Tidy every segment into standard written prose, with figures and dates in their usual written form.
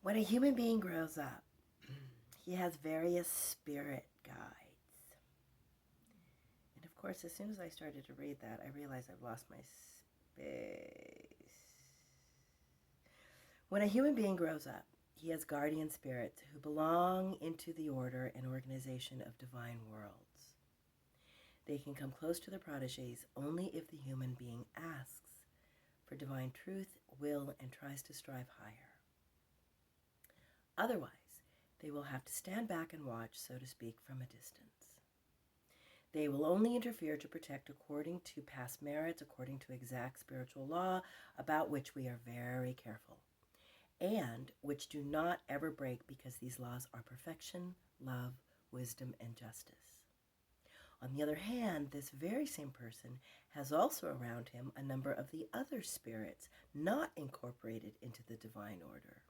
When a human being grows up, he has various spirit guides. And of course, as soon as I started to read that, I realized I've lost my space. When a human being grows up, he has guardian spirits who belong into the order and organization of divine worlds. They can come close to their protégés only if the human being asks for divine truth, will, and tries to strive higher. Otherwise, they will have to stand back and watch, so to speak, from a distance. They will only interfere to protect according to past merits, according to exact spiritual law, about which we are very careful, and which do not ever break because these laws are perfection, love, wisdom, and justice. On the other hand, this very same person has also around him a number of the other spirits not incorporated into the divine order.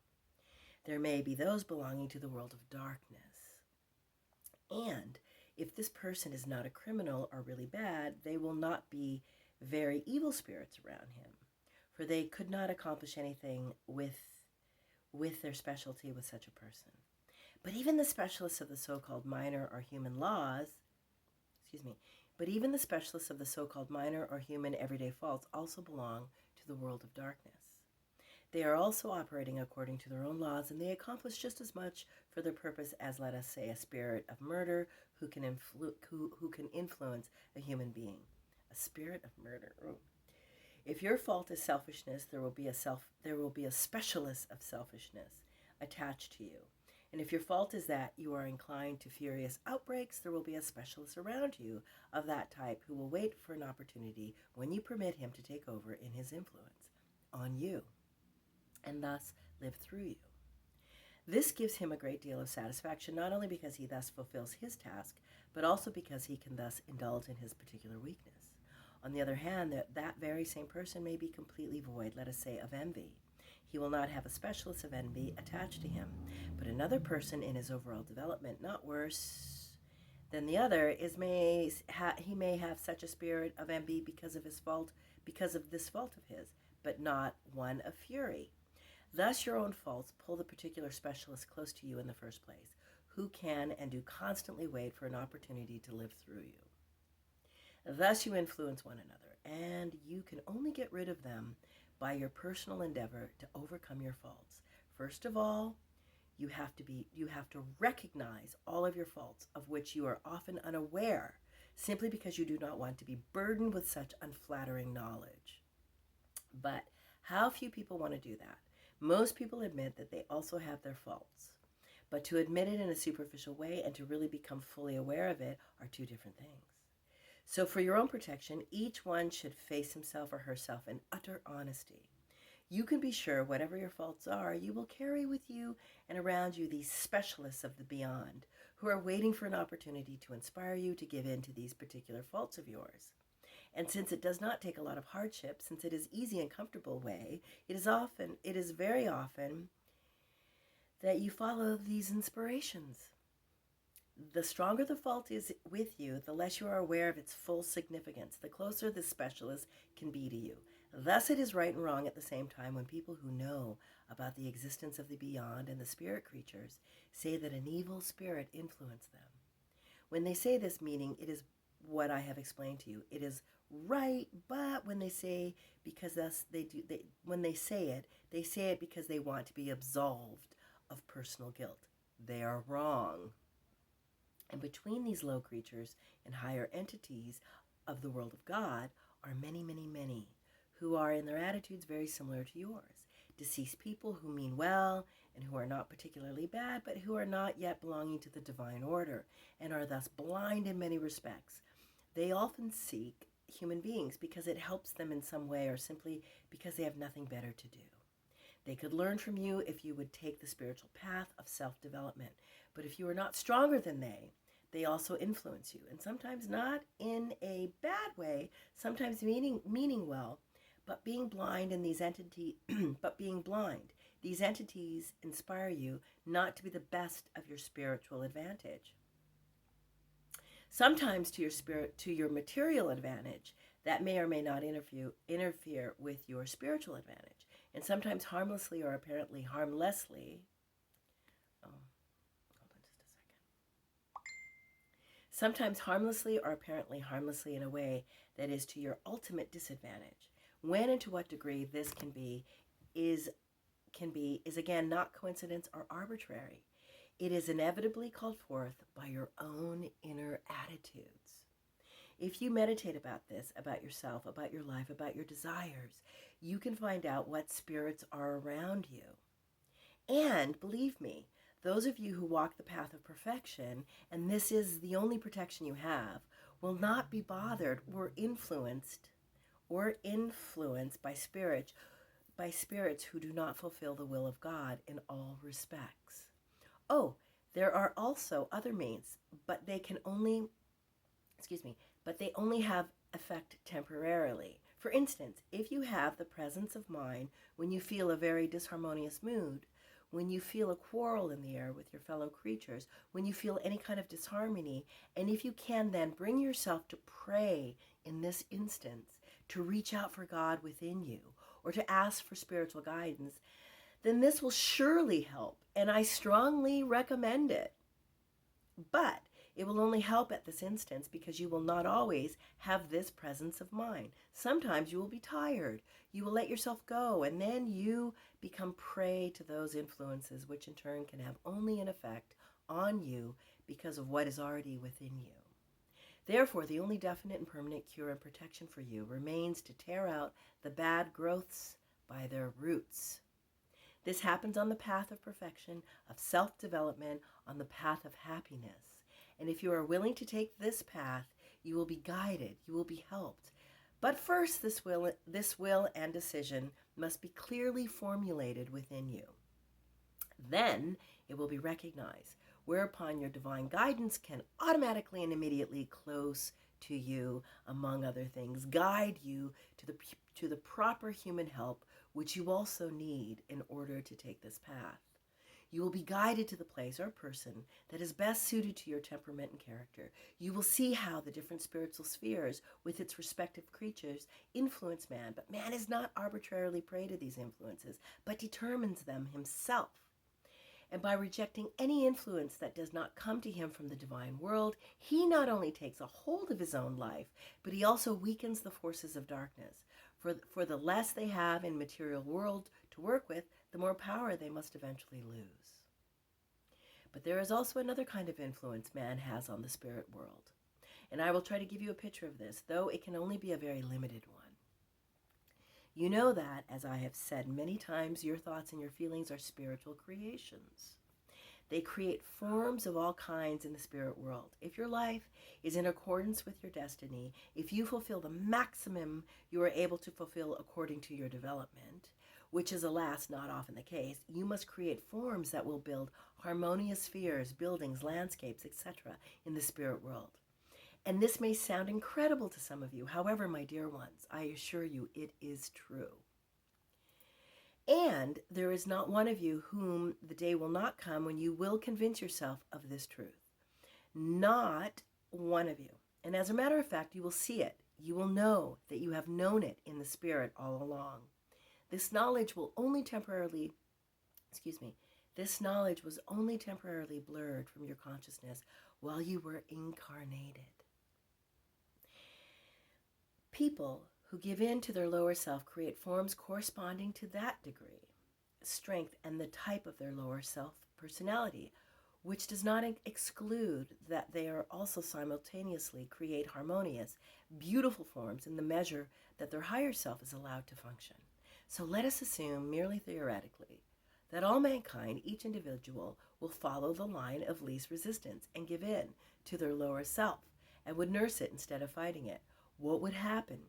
There may be those belonging to the world of darkness. And if this person is not a criminal or really bad, they will not be very evil spirits around him, for they could not accomplish anything with their specialty with such a person. But even the specialists of the so-called minor or human laws, but even the specialists of the so-called minor or human everyday faults also belong to the world of darkness. They are also operating according to their own laws, and they accomplish just as much for their purpose as, let us say, a spirit of murder who can influence a human being. A spirit of murder. Ooh. If your fault is selfishness, there will be a specialist of selfishness attached to you. And if your fault is that you are inclined to furious outbreaks, there will be a specialist around you of that type who will wait for an opportunity when you permit him to take over in his influence on you, and thus live through you. This gives him a great deal of satisfaction, not only because he thus fulfills his task, but also because he can thus indulge in his particular weakness. On the other hand, that very same person may be completely void, let us say, of envy. He will not have a specialist of envy attached to him, but another person in his overall development, not worse than the other, he may have such a spirit of envy because of this fault of his, but not one of fury. Thus, your own faults pull the particular specialist close to you in the first place, who can and do constantly wait for an opportunity to live through you. Thus, you influence one another, and you can only get rid of them by your personal endeavor to overcome your faults. First of all, you have to recognize all of your faults, of which you are often unaware, simply because you do not want to be burdened with such unflattering knowledge. But how few people want to do that? Most people admit that they also have their faults. But to admit it in a superficial way and to really become fully aware of it are two different things. So for your own protection, each one should face himself or herself in utter honesty. You can be sure whatever your faults are, you will carry with you and around you these specialists of the beyond who are waiting for an opportunity to inspire you to give in to these particular faults of yours. And since it does not take a lot of hardship, since it is easy and comfortable way, it is very often that you follow these inspirations. The stronger the fault is with you, the less you are aware of its full significance, the closer the specialist can be to you. Thus it is right and wrong at the same time when people who know about the existence of the beyond and the spirit creatures say that an evil spirit influenced them. When they say this, meaning it is what I have explained to you, it is right, but when they say when they say it because they want to be absolved of personal guilt. They are wrong. And between these low creatures and higher entities of the world of God are many, many, many who are in their attitudes very similar to yours. Deceased people who mean well and who are not particularly bad, but who are not yet belonging to the divine order and are thus blind in many respects. They often seek human beings because it helps them in some way or simply because they have nothing better to do. They could learn from you if you would take the spiritual path of self-development. But if you are not stronger than they also influence you. And sometimes not in a bad way, sometimes meaning well, but being blind in these entities, these entities inspire you not to be the best of your spiritual advantage. Sometimes to your material advantage, that may or may not interfere with your spiritual advantage. And sometimes harmlessly or apparently harmlessly, sometimes harmlessly or apparently harmlessly in a way that is to your ultimate disadvantage. When and to what degree this is is again not coincidence or arbitrary. It is inevitably called forth by your own inner attitudes. If you meditate about this, about yourself, about your life, about your desires, you can find out what spirits are around you. And believe me, those of you who walk the path of perfection, and this is the only protection you have, will not be bothered or influenced by spirits who do not fulfill the will of God in all respects. Oh, there are also other means, but they can only, but they only have effect temporarily. For instance, if you have the presence of mind when you feel a very disharmonious mood, when you feel a quarrel in the air with your fellow creatures, when you feel any kind of disharmony, and if you can then bring yourself to pray in this instance, to reach out for God within you, or to ask for spiritual guidance, then this will surely help, and I strongly recommend it. But it will only help at this instance because you will not always have this presence of mind. Sometimes you will be tired. You will let yourself go, and then you become prey to those influences, which in turn can have only an effect on you because of what is already within you. Therefore, the only definite and permanent cure and protection for you remains to tear out the bad growths by their roots. This happens on the path of perfection, of self-development, on the path of happiness. And if you are willing to take this path, you will be guided, you will be helped. But first, this will and decision must be clearly formulated within you. Then it will be recognized, whereupon your divine guidance can automatically and immediately close to you, among other things, guide you to the proper human help which you also need in order to take this path. You will be guided to the place or person that is best suited to your temperament and character. You will see how the different spiritual spheres with its respective creatures influence man, but man is not arbitrarily prey to these influences, but determines them himself. And by rejecting any influence that does not come to him from the divine world, he not only takes a hold of his own life, but he also weakens the forces of darkness. For the less they have in material world to work with, the more power they must eventually lose. But there is also another kind of influence man has on the spirit world. And I will try to give you a picture of this, though it can only be a very limited one. You know that, as I have said many times, your thoughts and your feelings are spiritual creations. They create forms of all kinds in the spirit world. If your life is in accordance with your destiny, if you fulfill the maximum you are able to fulfill according to your development, which is alas not often the case, you must create forms that will build harmonious spheres, buildings, landscapes, etc. in the spirit world. And this may sound incredible to some of you. However, my dear ones, I assure you it is true. And there is not one of you whom the day will not come when you will convince yourself of this truth. Not one of you. And as a matter of fact, you will see it. You will know that you have known it in the spirit all along. This knowledge will only temporarily, this knowledge was only temporarily blurred from your consciousness while you were incarnated. People who give in to their lower self create forms corresponding to that degree, strength, and the type of their lower self personality, which does not exclude that they are also simultaneously create harmonious, beautiful forms in the measure that their higher self is allowed to function. So let us assume, merely theoretically, that all mankind, each individual, will follow the line of least resistance and give in to their lower self and would nurse it instead of fighting it. What would happen?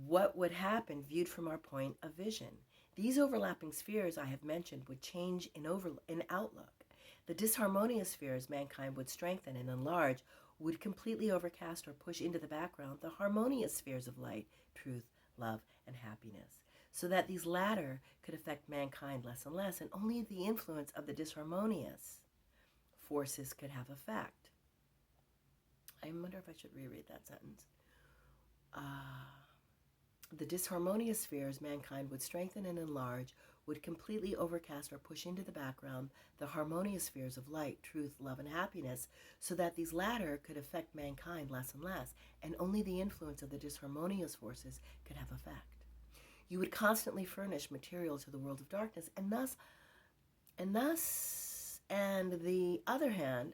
What would happen viewed from our point of vision? These overlapping spheres I have mentioned would change in outlook. The disharmonious spheres mankind would strengthen and enlarge would completely overcast or push into the background the harmonious spheres of light, truth, love, and happiness, so that these latter could affect mankind less and less, and only the influence of the disharmonious forces could have effect. I wonder if I should reread that sentence. The disharmonious spheres mankind would strengthen and enlarge would completely overcast or push into the background the harmonious spheres of light, truth, love, and happiness, so that these latter could affect mankind less and less, and only the influence of the disharmonious forces could have effect. You would constantly furnish material to the world of darkness, and the other hand,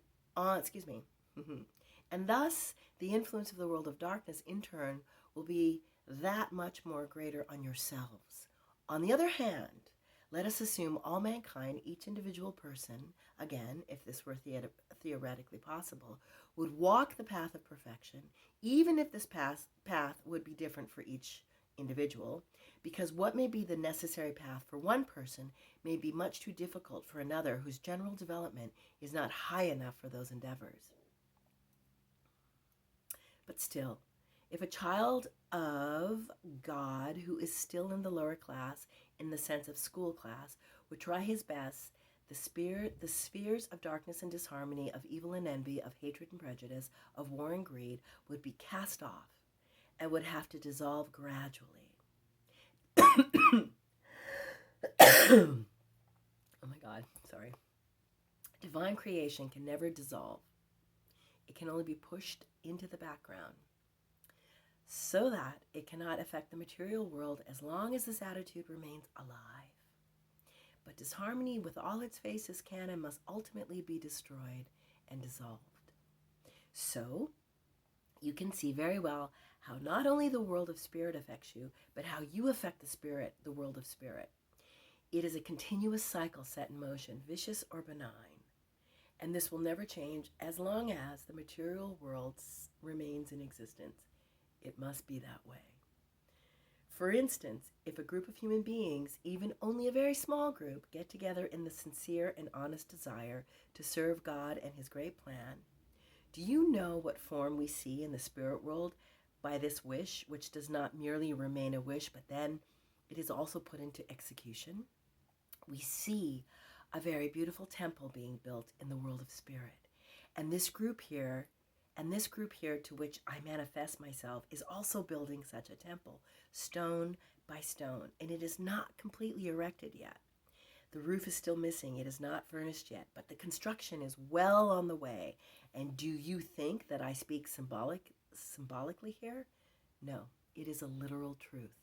and thus the influence of the world of darkness in turn will be that much more greater on yourselves. On the other hand, let us assume all mankind, each individual person, again, if this were theoretically possible, would walk the path of perfection, even if this path would be different for each individual, because what may be the necessary path for one person may be much too difficult for another whose general development is not high enough for those endeavors. But still, if a child of God who is still in the lower class, in the sense of school class, would try his best, the spheres of darkness and disharmony, of evil and envy, of hatred and prejudice, of war and greed, would be cast off and would have to dissolve gradually. Oh my God, sorry. Divine creation can never dissolve. It can only be pushed into the background, so that it cannot affect the material world as long as this attitude remains alive. But disharmony with all its faces can and must ultimately be destroyed and dissolved. So, you can see very well how not only the world of spirit affects you, but how you affect the world of spirit. It is a continuous cycle set in motion, vicious or benign. And this will never change as long as the material world remains in existence. It must be that way. For instance, if a group of human beings, even only a very small group, get together in the sincere and honest desire to serve God and his great plan, do you know what form we see in the spirit world by this wish, which does not merely remain a wish, but then it is also put into execution? We see a very beautiful temple being built in the world of spirit. And this group here to which I manifest myself is also building such a temple, stone by stone, and it is not completely erected yet. The roof is still missing, it is not furnished yet, but the construction is well on the way. And do you think that I speak symbolically here? No, it is a literal truth.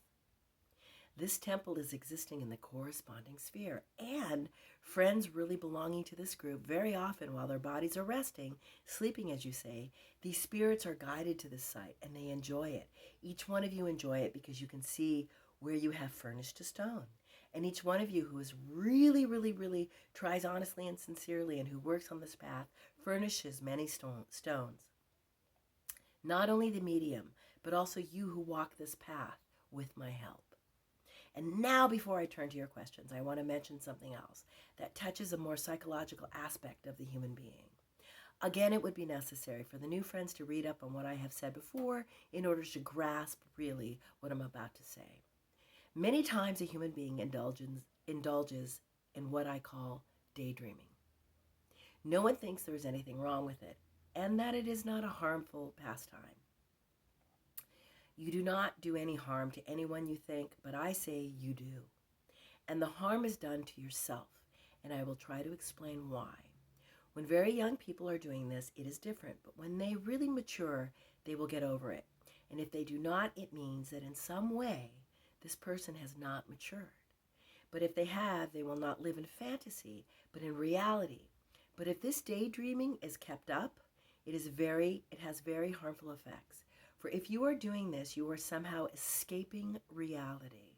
This temple is existing in the corresponding sphere, and friends really belonging to this group, very often while their bodies are resting, sleeping as you say, these spirits are guided to this site and they enjoy it. Each one of you enjoy it because you can see where you have furnished a stone. And each one of you who is really tries honestly and sincerely and who works on this path furnishes many stones. Not only the medium, but also you who walk this path with my help. And now, before I turn to your questions, I want to mention something else that touches a more psychological aspect of the human being. Again, it would be necessary for the new friends to read up on what I have said before in order to grasp really what I'm about to say. Many times a human being indulges in what I call daydreaming. No one thinks there is anything wrong with it, and that it is not a harmful pastime. You do not do any harm to anyone you think, but I say you do. And the harm is done to yourself, and I will try to explain why. When very young people are doing this, it is different, but when they really mature, they will get over it. And if they do not, it means that in some way, this person has not matured. But if they have, they will not live in fantasy, but in reality. But if this daydreaming is kept up, it has very harmful effects. For if you are doing this, you are somehow escaping reality.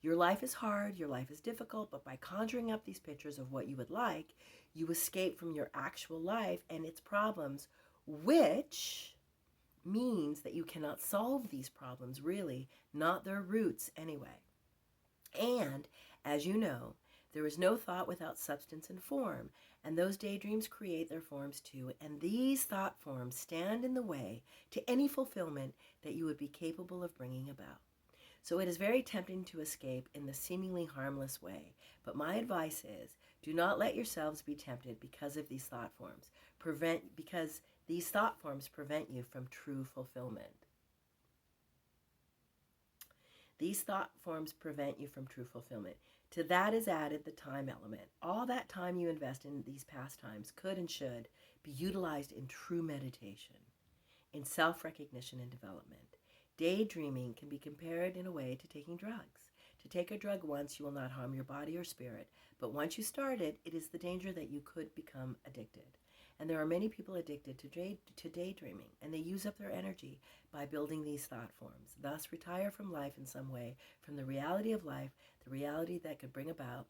Your life is hard, your life is difficult, but by conjuring up these pictures of what you would like, you escape from your actual life and its problems, which means that you cannot solve these problems, really, not their roots anyway. And, as you know, there is no thought without substance and form, and those daydreams create their forms too, and these thought forms stand in the way to any fulfillment that you would be capable of bringing about. So it is very tempting to escape in the seemingly harmless way, but my advice is, do not let yourselves be tempted because of these thought forms, because these thought forms prevent you from true fulfillment. These thought forms prevent you from true fulfillment. To that is added the time element. All that time you invest in these pastimes could and should be utilized in true meditation, in self-recognition and development. Daydreaming can be compared in a way to taking drugs. To take a drug once, you will not harm your body or spirit, but once you start it, it is the danger that you could become addicted. And there are many people addicted to daydreaming, and they use up their energy by building these thought forms, thus retire from life in some way, from the reality of life, the reality that could bring about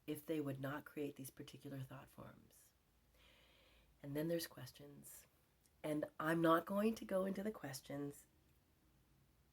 if they would not create these particular thought forms. And then there's questions. And I'm not going to go into the questions